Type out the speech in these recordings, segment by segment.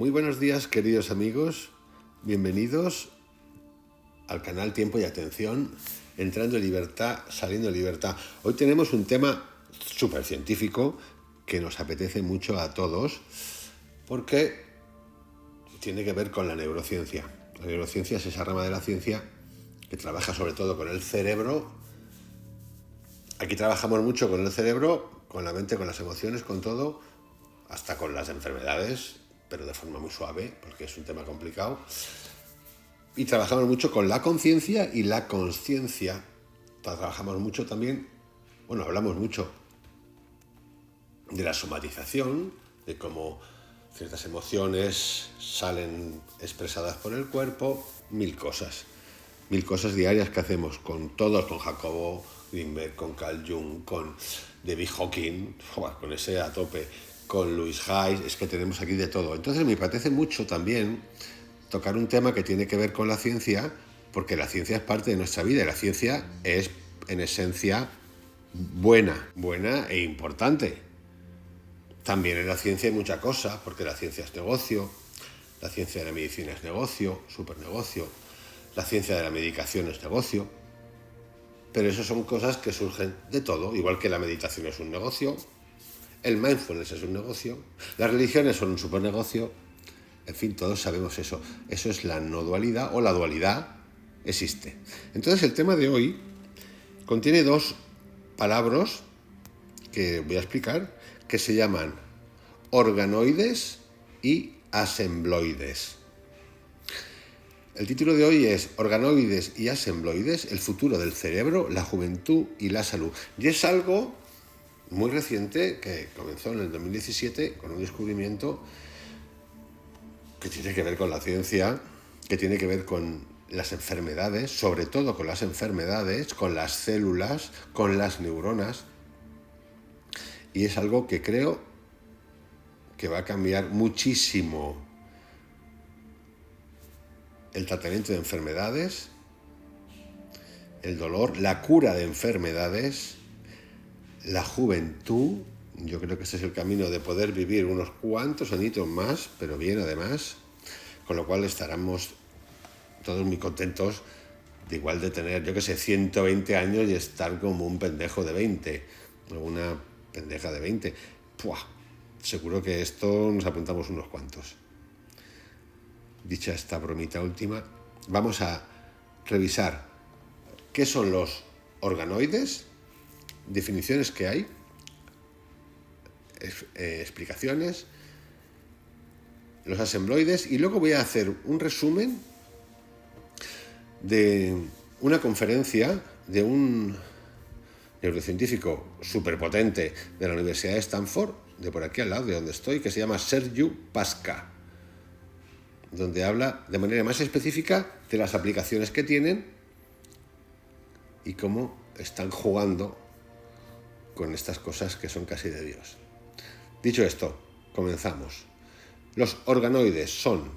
Muy buenos días, queridos amigos. Bienvenidos al canal Tiempo y Atención, entrando en libertad, saliendo en libertad. Hoy tenemos un tema súper científico que nos apetece mucho a todos porque tiene que ver con la neurociencia. La neurociencia es esa rama de la ciencia que trabaja sobre todo con el cerebro. Aquí trabajamos mucho con el cerebro, con la mente, con las emociones, con todo, hasta con las enfermedades, pero de forma muy suave, porque es un tema complicado. Y trabajamos mucho con la conciencia y la consciencia. Trabajamos mucho también, hablamos mucho de la somatización, de cómo ciertas emociones salen expresadas por el cuerpo, mil cosas diarias que hacemos con todos, con Jacobo Greenberg, con Carl Jung, con David Hawking, con ese a tope, con Louis Hay, es que tenemos aquí de todo. Entonces me apetece mucho también tocar un tema que tiene que ver con la ciencia, porque la ciencia es parte de nuestra vida y la ciencia es en esencia buena e importante. También en la ciencia hay mucha cosa, porque la ciencia es negocio, la ciencia de la medicina es negocio, supernegocio, la ciencia de la medicación es negocio, pero eso son cosas que surgen de todo, igual que la meditación es un negocio, el mindfulness es un negocio, las religiones son un supernegocio, en fin, todos sabemos eso. Eso es la no dualidad, o la dualidad existe. Entonces el tema de hoy contiene dos palabras que voy a explicar, que se llaman organoides y asembloides. El título de hoy es Organoides y asembloides, el futuro del cerebro, la juventud y la salud. Y es algo muy reciente que comenzó en el 2017 con un descubrimiento que tiene que ver con la ciencia, que tiene que ver con las enfermedades, sobre todo con las enfermedades, con las células, con las neuronas. Y es algo que creo que va a cambiar muchísimo el tratamiento de enfermedades, el dolor, la cura de enfermedades, la juventud. Yo creo que este es el camino de poder vivir unos cuantos añitos más, pero bien además, con lo cual estaremos todos muy contentos de igual de tener, 120 años y estar como un pendejo de 20, o una pendeja de 20. ¡Puah! Seguro que esto nos apuntamos unos cuantos. Dicha esta bromita última, vamos a revisar qué son los organoides, definiciones que hay, explicaciones, los asembloides, y luego voy a hacer un resumen de una conferencia de un neurocientífico superpotente de la Universidad de Stanford, de por aquí al lado de donde estoy, que se llama Sergiu Pasca, donde habla de manera más específica de las aplicaciones que tienen y cómo están jugando con estas cosas que son casi de Dios. Dicho esto, comenzamos. Los organoides son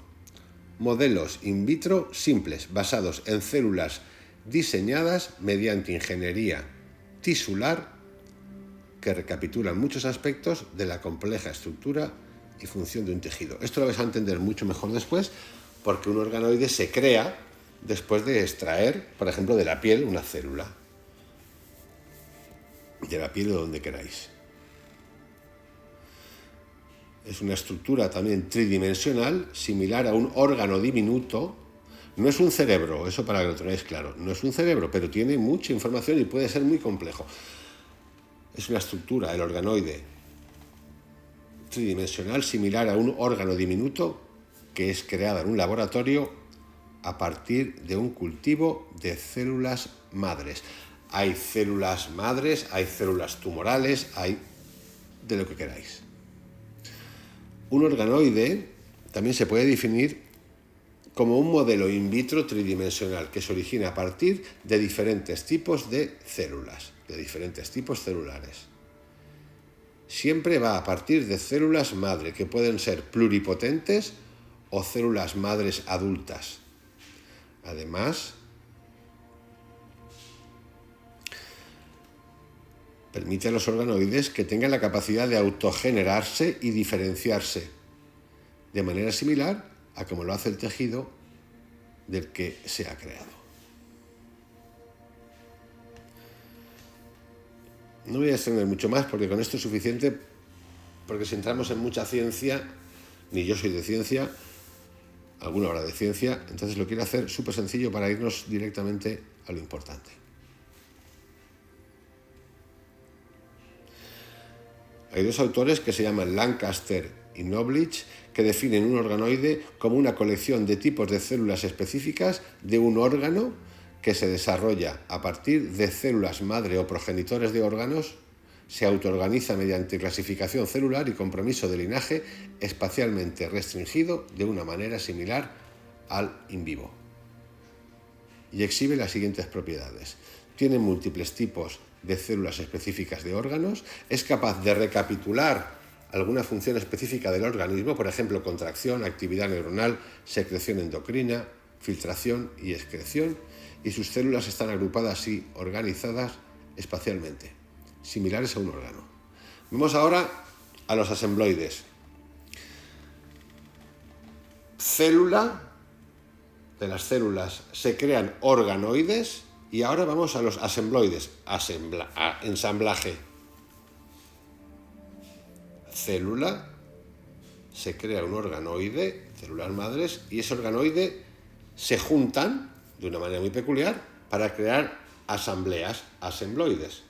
modelos in vitro simples basados en células diseñadas mediante ingeniería tisular que recapitulan muchos aspectos de la compleja estructura y función de un tejido. Esto lo vais a entender mucho mejor después, porque un organoide se crea después de extraer, por ejemplo, de la piel una célula. De la piel o donde queráis. Es una estructura también tridimensional, similar a un órgano diminuto. No es un cerebro, eso para que lo tengáis claro. No es un cerebro, pero tiene mucha información y puede ser muy complejo. Es una estructura, el organoide, tridimensional, similar a un órgano diminuto, que es creada en un laboratorio a partir de un cultivo de células madres. Hay células madres, hay células tumorales, hay de lo que queráis. Un organoide también se puede definir como un modelo in vitro tridimensional que se origina a partir de diferentes tipos de células, de diferentes tipos celulares. Siempre va a partir de células madre, que pueden ser pluripotentes o células madres adultas. Además, permite a los organoides que tengan la capacidad de autogenerarse y diferenciarse de manera similar a como lo hace el tejido del que se ha creado. No voy a extender mucho más porque con esto es suficiente, porque si entramos en mucha ciencia, ni yo soy de ciencia, alguna hora de ciencia, entonces lo quiero hacer súper sencillo para irnos directamente a lo importante. Hay dos autores que se llaman Lancaster y Knoblich que definen un organoide como una colección de tipos de células específicas de un órgano que se desarrolla a partir de células madre o progenitores de órganos, se autoorganiza mediante clasificación celular y compromiso de linaje espacialmente restringido de una manera similar al in vivo. Y exhibe las siguientes propiedades. Tiene múltiples tipos de células específicas de órganos, es capaz de recapitular alguna función específica del organismo, por ejemplo, contracción, actividad neuronal, secreción endocrina, filtración y excreción, y sus células están agrupadas y organizadas espacialmente, similares a un órgano. Vamos ahora a los asembloides. De las células se crean organoides y ahora vamos a los asembloides, ensamblaje. Célula, se crea un organoide, células madres, y ese organoide se juntan de una manera muy peculiar para crear asambleas, asembloides,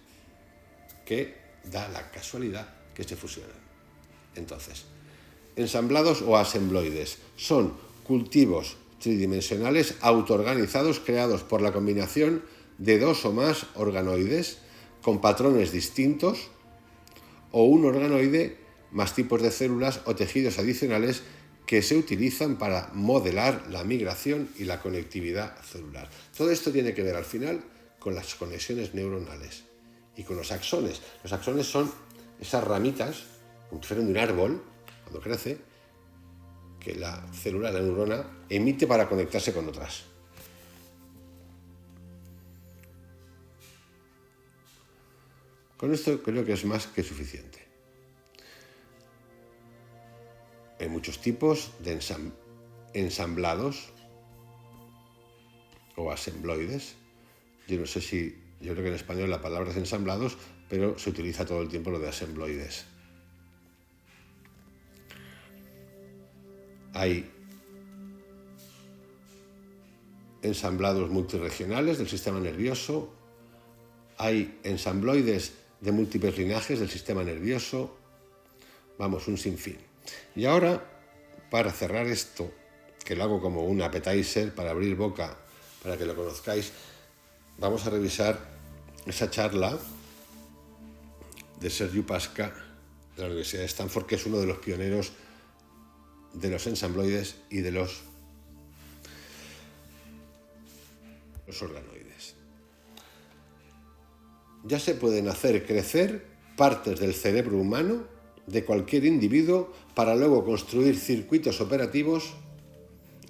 que da la casualidad que se fusionan. Entonces, ensamblados o asembloides son cultivos tridimensionales autoorganizados creados por la combinación de dos o más organoides con patrones distintos o un organoide más tipos de células o tejidos adicionales que se utilizan para modelar la migración y la conectividad celular. Todo esto tiene que ver al final con las conexiones neuronales y con los axones. Los axones son esas ramitas, como si fueran de un árbol, cuando crece, que la célula, la neurona, emite para conectarse con otras. Con esto creo que es más que suficiente. Hay muchos tipos de ensamblados o asembloides. Yo creo que en español la palabra es ensamblados, pero se utiliza todo el tiempo lo de asembloides. Hay ensamblados multirregionales del sistema nervioso, hay ensambloides de múltiples linajes del sistema nervioso, vamos, un sinfín. Y ahora, para cerrar esto, que lo hago como un appetizer para abrir boca, para que lo conozcáis, vamos a revisar esa charla de Sergiu Pasca de la Universidad de Stanford, que es uno de los pioneros de los ensambloides y de los organoides. Ya se pueden hacer crecer partes del cerebro humano de cualquier individuo para luego construir circuitos operativos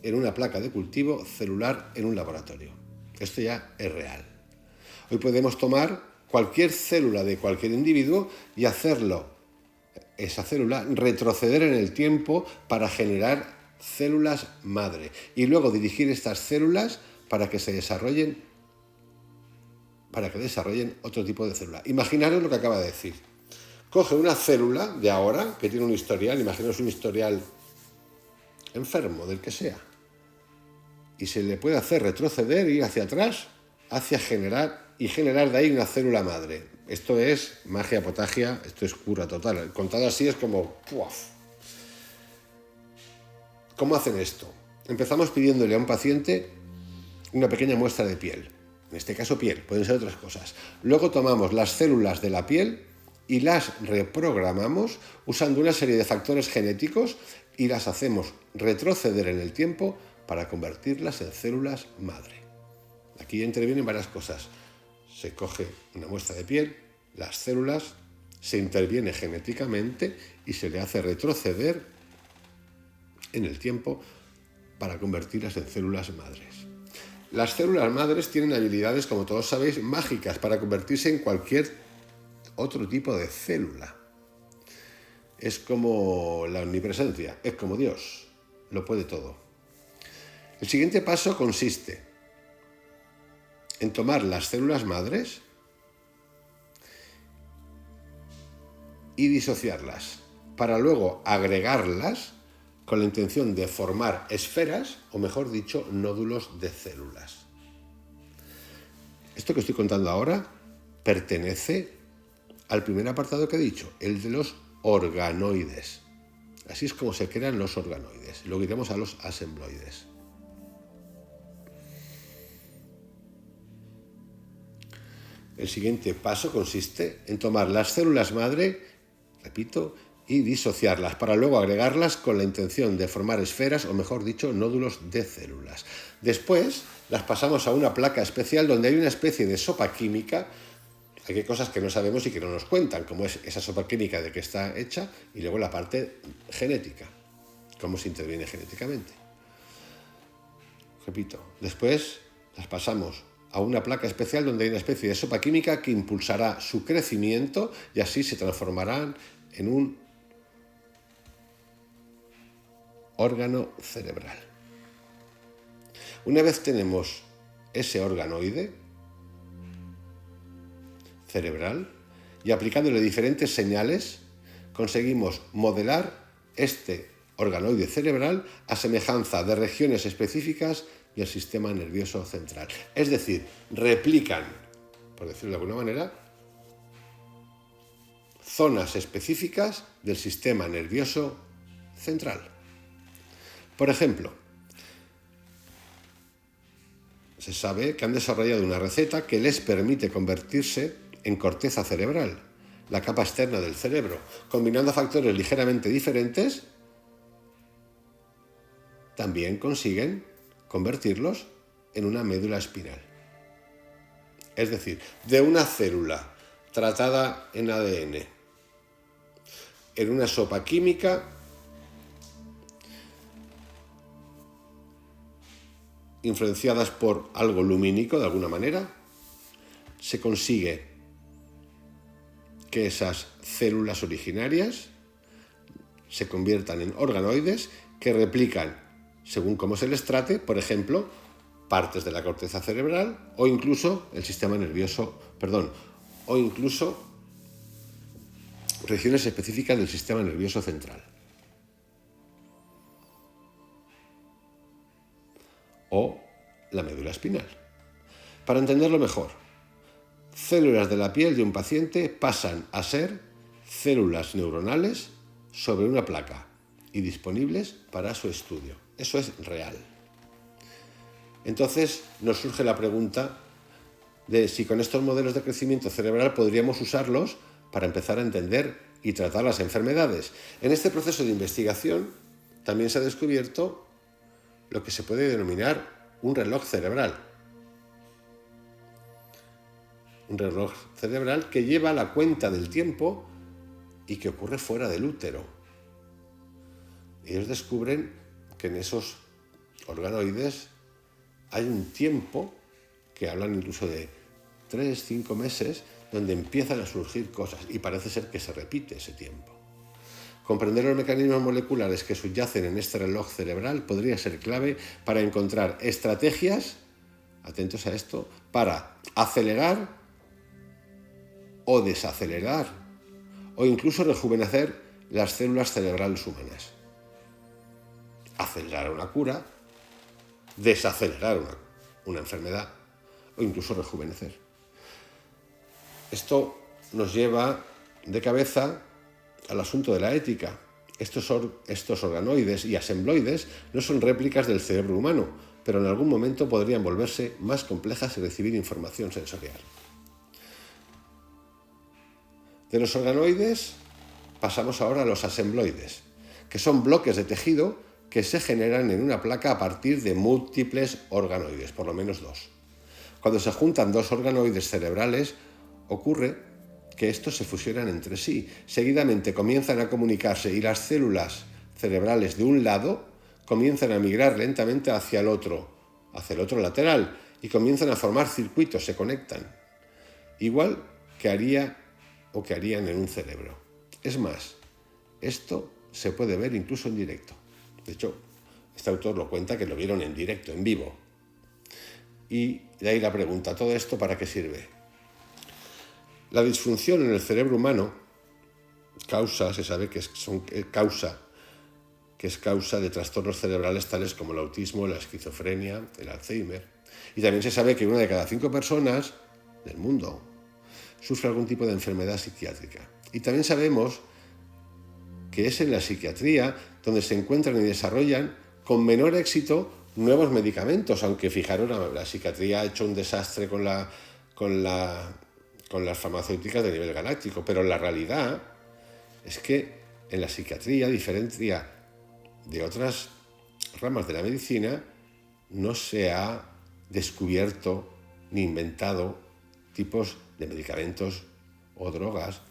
en una placa de cultivo celular en un laboratorio. Esto ya es real. Hoy podemos tomar cualquier célula de cualquier individuo y esa célula, retroceder en el tiempo para generar células madre y luego dirigir estas células para que desarrollen otro tipo de célula. Imaginaros lo que acaba de decir. Coge una célula de ahora que tiene un historial, imaginaos un historial enfermo, del que sea, y se le puede hacer retroceder, ir hacia atrás, hacia generar de ahí una célula madre. Esto es magia potagia, esto es cura total. Contado así es como ¡puaf! ¿Cómo hacen esto? Empezamos pidiéndole a un paciente una pequeña muestra de piel. En este caso piel, pueden ser otras cosas. Luego tomamos las células de la piel y las reprogramamos usando una serie de factores genéticos y las hacemos retroceder en el tiempo para convertirlas en células madre. Aquí intervienen varias cosas. Se coge una muestra de piel, las células, se interviene genéticamente y se le hace retroceder en el tiempo para convertirlas en células madres. Las células madres tienen habilidades, como todos sabéis, mágicas para convertirse en cualquier otro tipo de célula. Es como la omnipresencia, es como Dios. lo puede todo. El siguiente paso consiste en tomar las células madres y disociarlas, para luego agregarlas con la intención de formar esferas, o mejor dicho, nódulos de células. Esto que estoy contando ahora pertenece al primer apartado que he dicho, el de los organoides. Así es como se crean los organoides. Luego iremos a los asembloides. El siguiente paso consiste en tomar las células madre, repito, y disociarlas, para luego agregarlas con la intención de formar esferas, o mejor dicho, nódulos de células. Después las pasamos a una placa especial donde hay una especie de sopa química. Hay cosas que no sabemos y que no nos cuentan, como es esa sopa química de que está hecha, y luego la parte genética, cómo se interviene genéticamente. Repito, después las pasamos a una placa especial donde hay una especie de sopa química que impulsará su crecimiento y así se transformarán en un órgano cerebral. Una vez tenemos ese organoide cerebral y aplicándole diferentes señales, conseguimos modelar este organoide cerebral a semejanza de regiones específicas del sistema nervioso central. Es decir, replican, por decirlo de alguna manera, zonas específicas del sistema nervioso central. Por ejemplo, se sabe que han desarrollado una receta que les permite convertirse en corteza cerebral, la capa externa del cerebro, combinando factores ligeramente diferentes, también consiguen convertirlos en una médula espinal. Es decir, de una célula tratada en ADN, en una sopa química, influenciadas por algo lumínico de alguna manera, se consigue que esas células originarias se conviertan en organoides que replican, según cómo se les trate, por ejemplo, partes de la corteza cerebral o incluso el sistema nervioso, o incluso regiones específicas del sistema nervioso central. O la médula espinal. Para entenderlo mejor, células de la piel de un paciente pasan a ser células neuronales sobre una placa y disponibles para su estudio. Eso es real. Entonces nos surge la pregunta de si con estos modelos de crecimiento cerebral podríamos usarlos para empezar a entender y tratar las enfermedades. En este proceso de investigación también se ha descubierto lo que se puede denominar un reloj cerebral. Un reloj cerebral que lleva la cuenta del tiempo y que ocurre fuera del útero. Ellos descubren que en esos organoides hay un tiempo, que hablan incluso de 3-5 meses, donde empiezan a surgir cosas y parece ser que se repite ese tiempo. Comprender los mecanismos moleculares que subyacen en este reloj cerebral podría ser clave para encontrar estrategias, atentos a esto, para acelerar o desacelerar o incluso rejuvenecer las células cerebrales humanas. Acelerar una cura, desacelerar una enfermedad o incluso rejuvenecer. Esto nos lleva de cabeza al asunto de la ética. Estos organoides y asembloides no son réplicas del cerebro humano, pero en algún momento podrían volverse más complejas y recibir información sensorial. De los organoides pasamos ahora a los asembloides, que son bloques de tejido que se generan en una placa a partir de múltiples organoides, por lo menos dos. Cuando se juntan dos organoides cerebrales, ocurre que estos se fusionan entre sí. Seguidamente comienzan a comunicarse y las células cerebrales de un lado comienzan a migrar lentamente hacia el otro lateral y comienzan a formar circuitos, se conectan. Igual que harían en un cerebro. Es más, esto se puede ver incluso en directo. De hecho, Este autor lo cuenta que lo vieron en directo, en vivo. Y de ahí la pregunta, ¿todo esto para qué sirve? La disfunción en el cerebro humano se sabe que es causa de trastornos cerebrales tales como el autismo, la esquizofrenia, el Alzheimer. Y también se sabe que 1 de cada 5 personas del mundo sufre algún tipo de enfermedad psiquiátrica. Y también sabemos que es en la psiquiatría donde se encuentran y desarrollan con menor éxito nuevos medicamentos, aunque fijaros, la psiquiatría ha hecho un desastre con las farmacéuticas de nivel galáctico, pero la realidad es que en la psiquiatría, a diferencia de otras ramas de la medicina, no se ha descubierto ni inventado tipos de medicamentos o drogas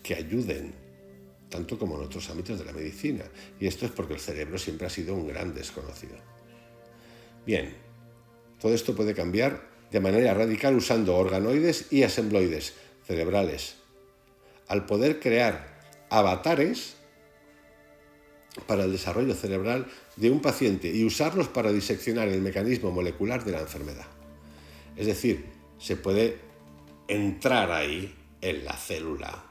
que ayuden tanto como en otros ámbitos de la medicina. Y esto es porque el cerebro siempre ha sido un gran desconocido. Bien, todo esto puede cambiar de manera radical usando organoides y asembloides cerebrales, al poder crear avatares para el desarrollo cerebral de un paciente y usarlos para diseccionar el mecanismo molecular de la enfermedad. Es decir, se puede entrar ahí en la célula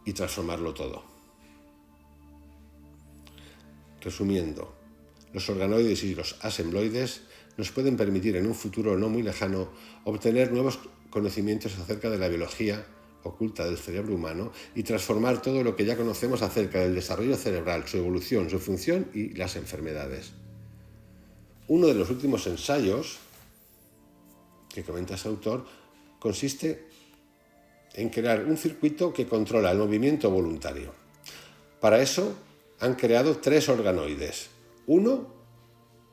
y transformarlo todo. Resumiendo, los organoides y los asembloides nos pueden permitir en un futuro no muy lejano obtener nuevos conocimientos acerca de la biología oculta del cerebro humano y transformar todo lo que ya conocemos acerca del desarrollo cerebral, su evolución, su función y las enfermedades. Uno de los últimos ensayos que comenta ese autor consiste en crear un circuito que controla el movimiento voluntario. Para eso han creado 3 organoides. Uno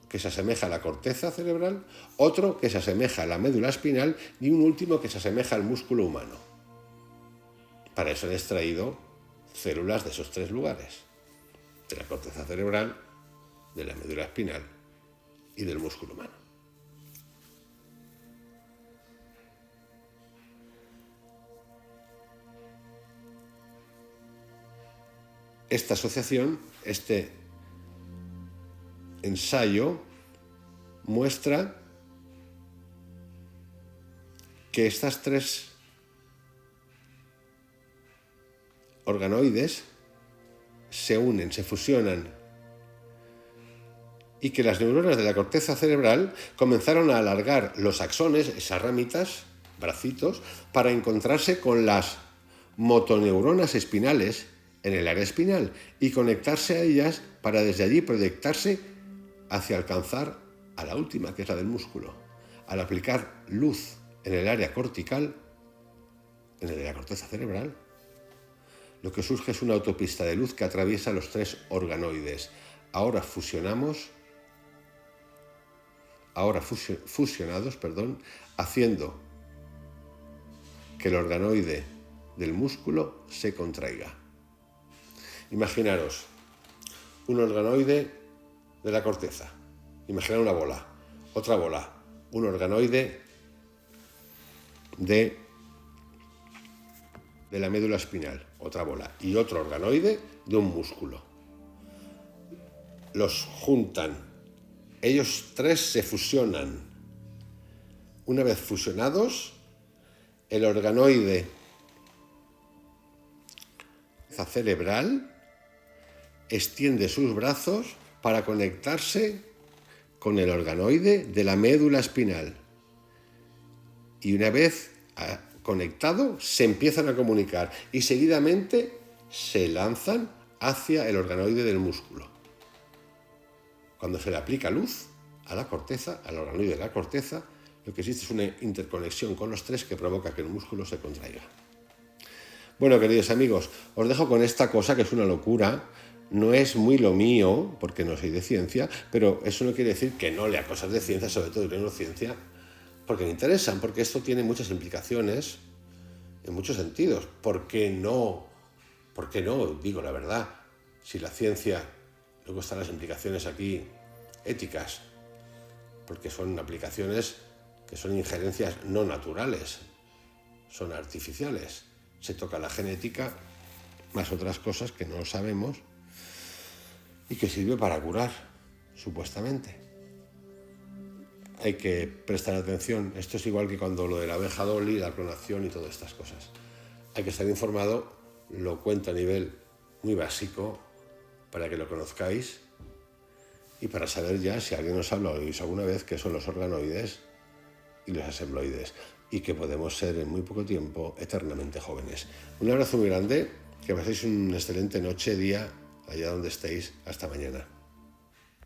que se asemeja a la corteza cerebral, otro que se asemeja a la médula espinal y un último que se asemeja al músculo humano. Para eso han extraído células de esos 3 lugares, de la corteza cerebral, de la médula espinal y del músculo humano. Esta asociación, este ensayo, muestra que estas 3 organoides se unen, se fusionan, y que las neuronas de la corteza cerebral comenzaron a alargar los axones, esas ramitas, bracitos, para encontrarse con las motoneuronas espinales en el área espinal y conectarse a ellas para desde allí proyectarse hacia alcanzar a la última, que es la del músculo. Al aplicar luz en el área cortical, en el de la corteza cerebral, lo que surge es una autopista de luz que atraviesa los 3 organoides. Ahora fusionados, haciendo que el organoide del músculo se contraiga. Imaginaros un organoide de la corteza, imaginad una bola, otra bola, un organoide de la médula espinal, otra bola, y otro organoide de un músculo. Los juntan, ellos 3 se fusionan. Una vez fusionados, el organoide cerebral extiende sus brazos para conectarse con el organoide de la médula espinal. Y una vez conectado, se empiezan a comunicar y seguidamente se lanzan hacia el organoide del músculo. Cuando se le aplica luz a la corteza, al organoide de la corteza, lo que existe es una interconexión con los 3 que provoca que el músculo se contraiga. Bueno, queridos amigos, os dejo con esta cosa que es una locura. No es muy lo mío, porque no soy de ciencia, pero eso no quiere decir que no lea cosas de ciencia, sobre todo de neurociencia, porque me interesan, porque esto tiene muchas implicaciones en muchos sentidos. ¿Por qué no? Digo la verdad. Si la ciencia, luego están las implicaciones aquí éticas, porque son aplicaciones que son injerencias no naturales, son artificiales. Se toca la genética, más otras cosas que no sabemos, y que sirve para curar. supuestamente. Hay que prestar atención. Esto es igual que cuando lo de la abeja Dolly, la clonación y todas estas cosas. Hay que estar informado, lo cuento a nivel muy básico para que lo conozcáis y para saber ya, si alguien os habla o oís alguna vez, qué son los organoides y los asembloides, y que podemos ser en muy poco tiempo eternamente jóvenes. Un abrazo muy grande, que paséis una excelente noche, día, allá donde estéis. Hasta mañana.